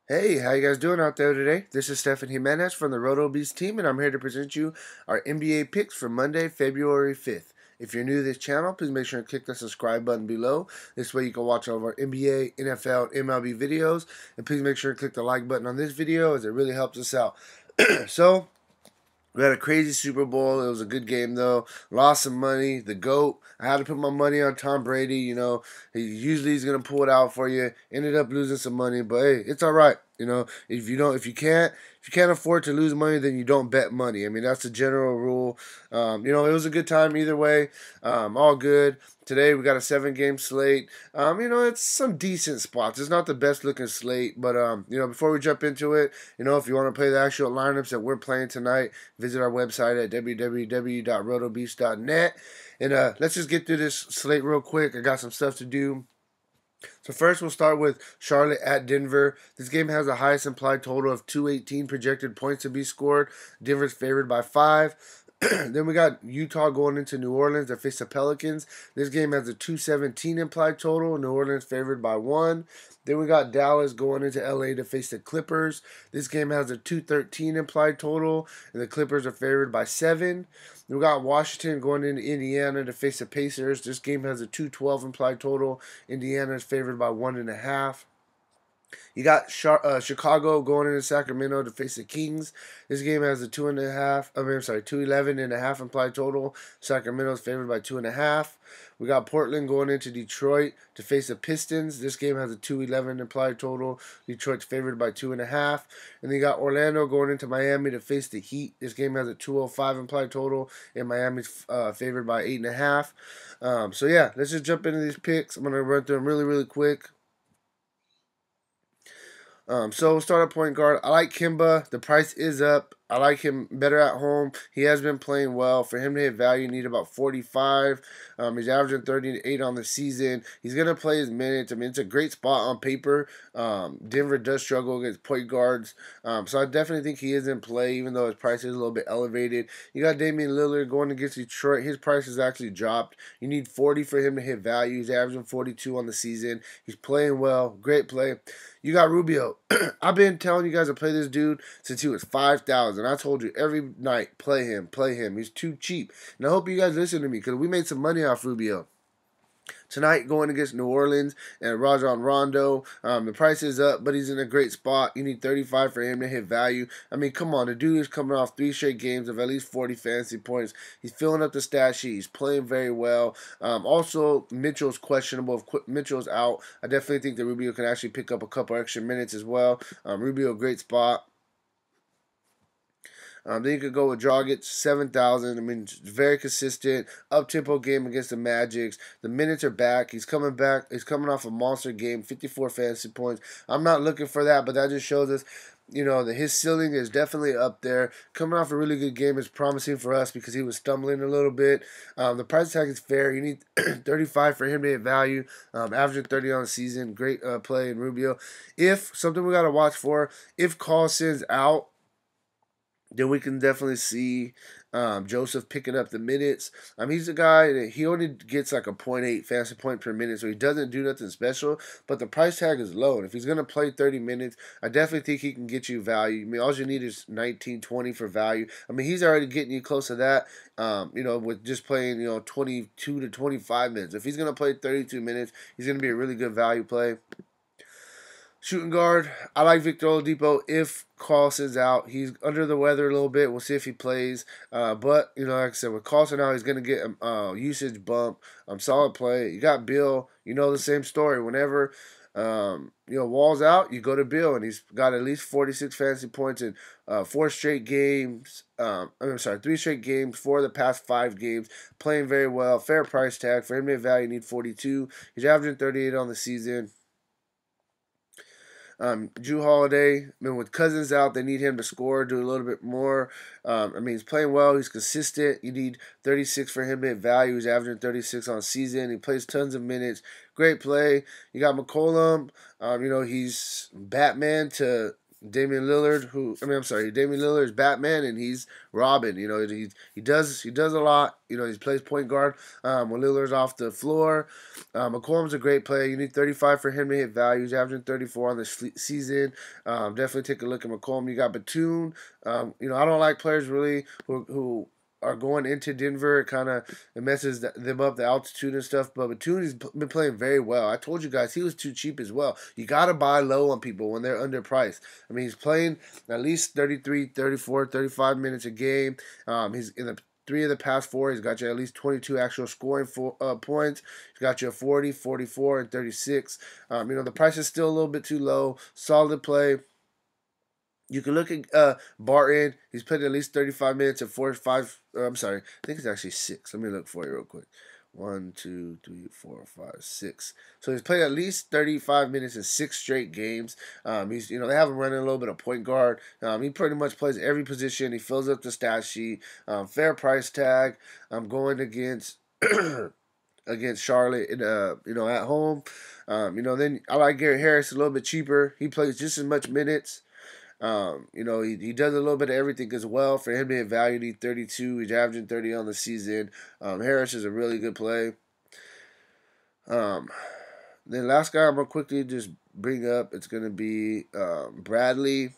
Hey, how you guys doing out there today? This is Stefan Jimenez from the Roto Beast team, and I'm here to present you our NBA picks for Monday, February 5th. If you're new to this channel, please make sure to click the subscribe button below. This way you can watch all of our NBA, NFL, MLB videos, and please make sure to click the like button on this video as it really helps us out. So, we had a crazy Super Bowl. It was a good game, though. Lost some money. The GOAT. I had to put my money on Tom Brady. Usually he's gonna pull it out for you. Ended up losing some money, but hey, it's all right. If you can't afford to lose money, then you don't bet money. I mean, that's the general rule. It was a good time either way. All good. Today we got a 7-game slate. It's some decent spots. It's not the best looking slate, but before we jump into it, if you want to play the actual lineups that we're playing tonight, visit our website at www.rotobeast.net. And let's just get through this slate real quick. I got some stuff to do. So first we'll start with Charlotte at Denver. This game has the highest implied total of 218 projected points to be scored. Denver's favored by 5. Then we got Utah going into New Orleans to face the Pelicans. This game has a 217 implied total. New Orleans favored by 1. Then we got Dallas going into LA to face the Clippers. This game has a 213 implied total, and the Clippers are favored by 7. We got Washington going into Indiana to face the Pacers. This game has a 212 implied total. Indiana is favored by 1.5. You got Chicago going into Sacramento to face the Kings. This game has a 211.5 implied total. Sacramento's favored by 2.5. We got Portland going into Detroit to face the Pistons. This game has a 211 implied total. Detroit's favored by 2.5. And then you got Orlando going into Miami to face the Heat. This game has a 205 implied total, and Miami's favored by 8.5. So yeah, let's just jump into these picks. I'm gonna run through them really, really quick. So start at point guard. I like Kimba. The price is up. I like him better at home. He has been playing well. For him to hit value, you need about 45. He's averaging 38 on the season. He's going to play his minutes. I mean, it's a great spot on paper. Denver does struggle against point guards. So I definitely think he is in play, even though his price is a little bit elevated. You got Damian Lillard going against Detroit. His price has actually dropped. You need 40 for him to hit value. He's averaging 42 on the season. He's playing well. Great play. You got Rubio. I've been telling you guys to play this dude since he was 5,000. I told you every night, play him, play him. He's too cheap. And I hope you guys listen to me because we made some money off Rubio. Tonight, going against New Orleans and Rajon Rondo. The price is up, but he's in a great spot. You need 35 for him to hit value. I mean, come on. The dude is coming off 3 straight games of at least 40 fantasy points. He's filling up the stat sheet. He's playing very well. Also, Mitchell's questionable. If Mitchell's out, I definitely think that Rubio can actually pick up a couple extra minutes as well. Rubio, great spot. Then you could go with Dragic, 7,000. I mean, very consistent, up-tempo game against the Magics. The minutes are back. He's coming back. He's coming off a monster game, 54 fantasy points. I'm not looking for that, but that just shows us, that his ceiling is definitely up there. Coming off a really good game is promising for us because he was stumbling a little bit. The price tag is fair. You need 35 for him to hit value. Averaging 30 on the season. Great play in Rubio. If something we got to watch for, if Carlson's out, then we can definitely see Joseph picking up the minutes. He's a guy that he only gets like a .8 fantasy point per minute, so he doesn't do nothing special. But the price tag is low, and if he's gonna play 30 minutes, I definitely think he can get you value. I mean, all you need is 19, 20 for value. I mean, he's already getting you close to that. With just playing 22 to 25 minutes. If he's gonna play 32 minutes, he's gonna be a really good value play. Shooting guard, I like Victor Oladipo if Carlson's out. He's under the weather a little bit. We'll see if he plays. But, like I said, with Carlson out, he's going to get a usage bump. Solid play. You got Bill. The same story. Whenever, Wall's out, you go to Bill, and he's got at least 46 fantasy points in 4 straight games. 3 straight games, 4 of the past 5 games. Playing very well. Fair price tag. For him to value, you need 42. He's averaging 38 on the season. Drew Holiday, with Cousins out, they need him to score, do a little bit more. He's playing well. He's consistent. You need 36 for him to hit value. He's averaging 36 on season. He plays tons of minutes. Great play. You got McCollum. He's Batman to Damian Lillard, Damian Lillard is Batman and he's Robin. You know, he does a lot. You know, he plays point guard when Lillard's off the floor. McCollum's a great player. You need 35 for him to hit value. He's averaging 34 on the season. Definitely take a look at McCollum. You got Batum. You know, I don't like players really who are going into Denver. It messes them up, the altitude and stuff. But Batum has been playing very well. I told you guys he was too cheap as well. You got to buy low on people when they're underpriced. I mean, he's playing at least 33, 34, 35 minutes a game. He's in the 3 of the past 4. He's got you at least 22 actual scoring points. He's got you a 40, 44, and 36. You know, the price is still a little bit too low. Solid play. You can look at Barton. He's played at least 35 minutes and 45. I'm sorry. I think it's actually 6. Let me look for you real quick. 1, 2, 3, 4, 5, 6. So he's played at least 35 minutes in 6 straight games. They have him running a little bit of point guard. He pretty much plays every position. He fills up the stat sheet. Fair price tag. I'm going against against Charlotte, at home. Then I like Garrett Harris a little bit cheaper. He plays just as much minutes. He does a little bit of everything as well. For him to hit value, he need 32. He's averaging 30 on the season. Harris is a really good play. Then last guy I'm going to quickly just bring up, it's going to be Bradley.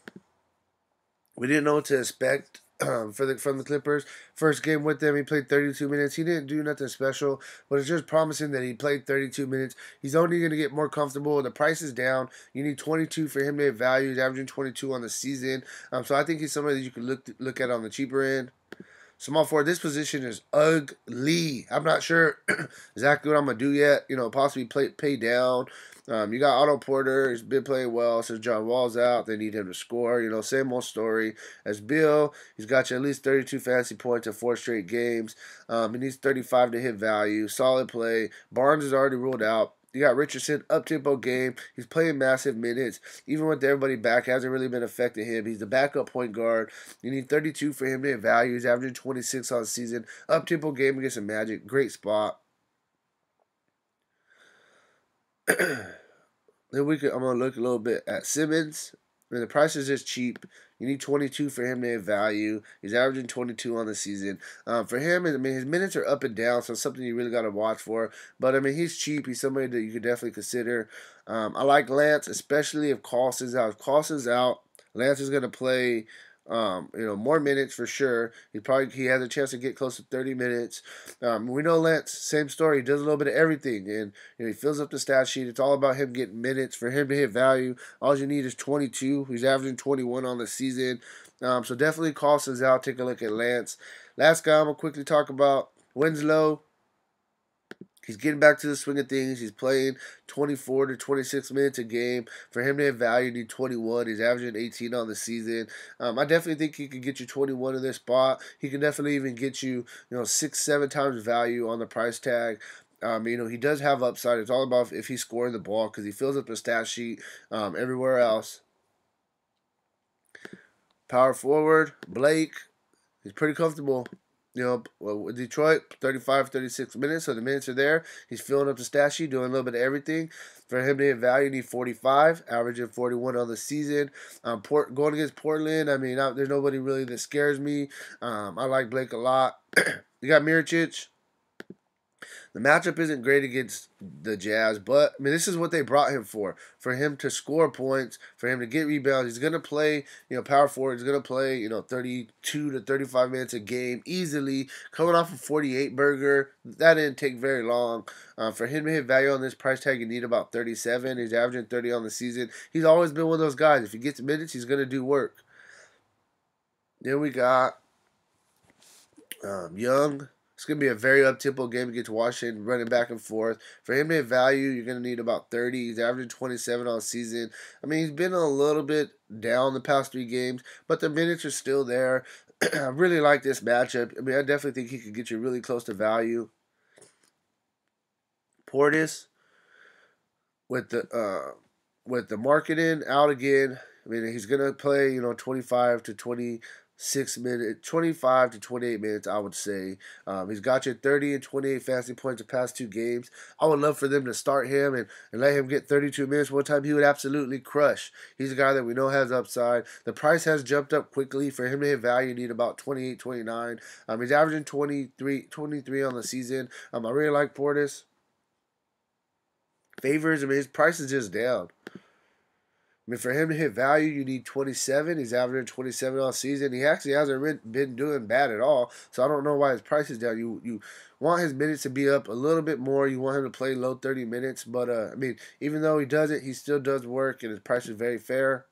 We didn't know what to expect from the Clippers. First game with them, he played 32 minutes. He didn't do nothing special, but it's just promising that he played 32 minutes. He's only going to get more comfortable. The price is down. You need 22 for him to have value. He's averaging 22 on the season. So I think he's somebody that you can look at on the cheaper end. Small forward, this position is ugly. I'm not sure exactly what I'm going to do yet. Possibly pay down. You got Otto Porter. He's been playing well since John Wall's out. They need him to score. Same old story as Bill. He's got you at least 32 fantasy points in 4 straight games. He needs 35 to hit value. Solid play. Barnes is already ruled out. You got Richardson, up-tempo game. He's playing massive minutes. Even with everybody back, hasn't really been affecting him. He's the backup point guard. You need 32 for him to hit value. He's averaging 26 on the season. Up-tempo game against the Magic. Great spot. Then I'm going to look a little bit at Simmons. The price is just cheap. You need 22 for him to have value. He's averaging 22 on the season. For him, his minutes are up and down, so it's something you really got to watch for. But, he's cheap. He's somebody that you could definitely consider. I like Lance, especially if Carlson's out. If Carlson's out, Lance is going to play more minutes for sure. He has a chance to get close to 30 minutes. We know Lance, same story. He does a little bit of everything, and he fills up the stat sheet. It's all about him getting minutes. For him to hit value, all you need is 22. He's averaging 21 on the season. So definitely Carlson's out. Take a look at Lance. Last guy I'm gonna quickly talk about, Winslow. He's getting back to the swing of things. He's playing 24 to 26 minutes a game. For him to have value, you need 21. He's averaging 18 on the season. I definitely think he can get you 21 in this spot. He can definitely even get you, 6, 7 times value on the price tag. He does have upside. It's all about if he's scoring the ball because he fills up the stat sheet everywhere else. Power forward, Blake. He's pretty comfortable. With Detroit, 35, 36 minutes, so the minutes are there. He's filling up the stat sheet, doing a little bit of everything. For him to hit value, you need 45, averaging 41 on the season. Going against Portland, there's nobody really that scares me. I like Blake a lot. You got Mirotic. The matchup isn't great against the Jazz, but this is what they brought him for him to score points, for him to get rebounds. He's gonna play, power forward. He's gonna play, 32 to 35 minutes a game easily. Coming off a 48 burger, that didn't take very long. For him to hit value on this price tag, you need about 37. He's averaging 30 on the season. He's always been one of those guys. If he gets minutes, he's gonna do work. Then we got Young. It's going to be a very up-tempo game against Washington, running back and forth. For him to have value, you're going to need about 30. He's averaging 27 on season. He's been a little bit down the past 3 games, but the minutes are still there. I really like this matchup. I definitely think he could get you really close to value. Portis, with the marketing out again, he's going to play, 25 to 20 6 minutes, 25 to 28 minutes, I would say. He's got you 30 and 28 fantasy points the past 2 games. I would love for them to start him and let him get 32 minutes one time. He would absolutely crush. He's a guy that we know has upside. The price has jumped up quickly. For him to hit value, you need about 28, 29. He's averaging 23 on the season. I really like Portis. Favors, his price is just down. For him to hit value, you need 27. He's averaging 27 all season. He actually hasn't been doing bad at all. So I don't know why his price is down. You want his minutes to be up a little bit more. You want him to play low 30 minutes. But, even though he does it, he still does work, and his price is very fair.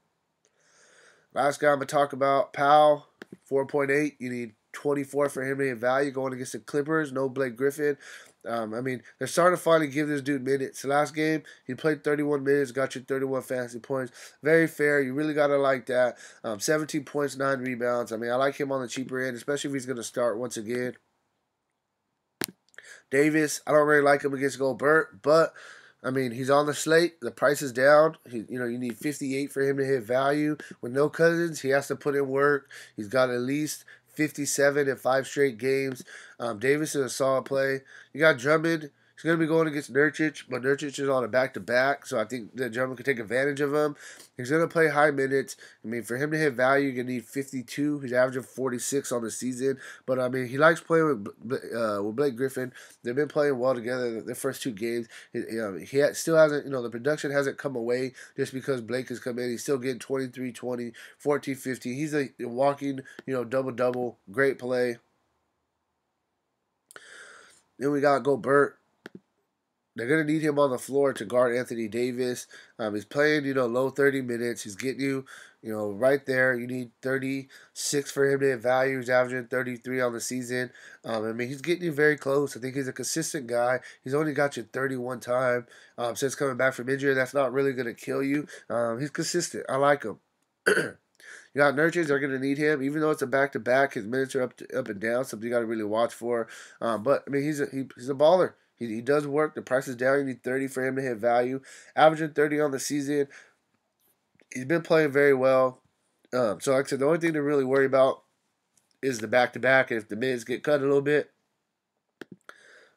Last guy I'm going to talk about, Powell, 4.8. You need 24 for him to hit value going against the Clippers. No Blake Griffin. They're starting to finally give this dude minutes. The last game, he played 31 minutes, got you 31 fantasy points. Very fair. You really got to like that. 17 points, 9 rebounds. I like him on the cheaper end, especially if he's going to start once again. Davis, I don't really like him against Gobert, but he's on the slate. The price is down. You need 58 for him to hit value. With no Cousins, he has to put in work. He's got at least 57 in 5 straight games. Davis is a solid play. You got Drummond. He's going to be going against Nurkic, but Nurkic is on a back-to-back, so I think that Drummond can take advantage of him. He's going to play high minutes. For him to hit value, you're going to need 52. He's averaging 46 on the season, but he likes playing with Blake Griffin. They've been playing well together the first 2 games. Still hasn't, the production hasn't come away just because Blake has come in. He's still getting 23, 20, 14, 15. He's a walking, double-double. Great play. Then we got Gobert. They're going to need him on the floor to guard Anthony Davis. He's playing, low 30 minutes. He's getting you, right there. You need 36 for him to hit value. He's averaging 33 on the season. He's getting you very close. I think he's a consistent guy. He's only got you 31 time since coming back from injury. That's not really going to kill you. He's consistent. I like him. You got Nurkic, they're going to need him. Even though it's a back-to-back, his minutes are up and down, something you got to really watch for. But he's a baller. He does work. The price is down. You need 30 for him to hit value. Averaging 30 on the season. He's been playing very well. So like I said, the only thing to really worry about is the back-to-back and if the minutes get cut a little bit.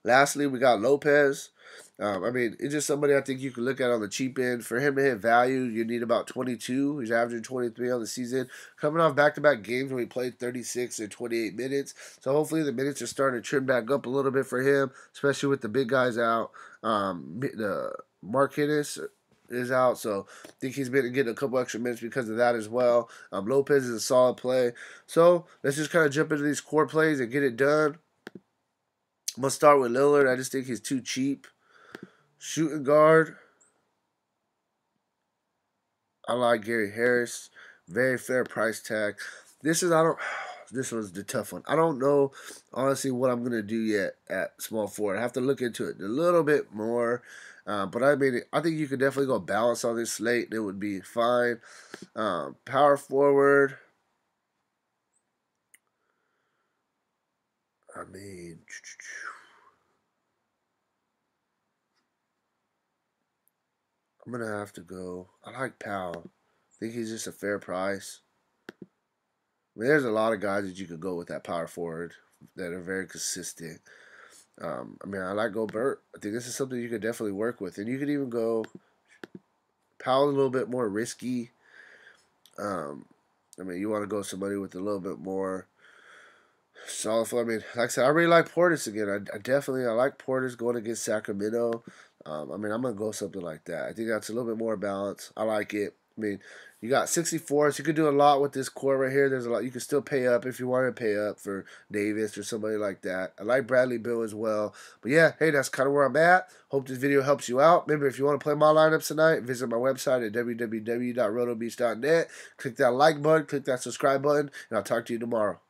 Lastly, we got Lopez. It's just somebody I think you can look at on the cheap end. For him to hit value, you need about 22. He's averaging 23 on the season. Coming off back-to-back games where he played 36 and 28 minutes. So hopefully the minutes are starting to trim back up a little bit for him, especially with the big guys out. The Marquinhos is out, so I think he's been getting a couple extra minutes because of that as well. Lopez is a solid play. So let's just kind of jump into these core plays and get it done. I'm going to start with Lillard. I just think he's too cheap. Shooting guard, I like Gary Harris. Very fair price tag. This was the tough one. I don't know, honestly, what I'm going to do yet at small forward. I have to look into it a little bit more. But I think you could definitely go balance on this slate. It would be fine. Power forward. I'm going to have to go. I like Powell. I think he's just a fair price. There's a lot of guys that you could go with that power forward that are very consistent. I like Gobert. I think this is something you could definitely work with. And you could even go Powell a little bit more risky. You want to go somebody with a little bit more solid. Like I said, I really like Portis again. I like Portis going against Sacramento. I'm going to go something like that. I think that's a little bit more balanced. I like it. You got 64, so you could do a lot with this core right here. There's a lot. You can still pay up if you want to pay up for Davis or somebody like that. I like Bradley Beal as well. But yeah, hey, that's kind of where I'm at. Hope this video helps you out. Remember, if you want to play my lineups tonight, visit my website at www.rotobeast.net. Click that like button, click that subscribe button, and I'll talk to you tomorrow.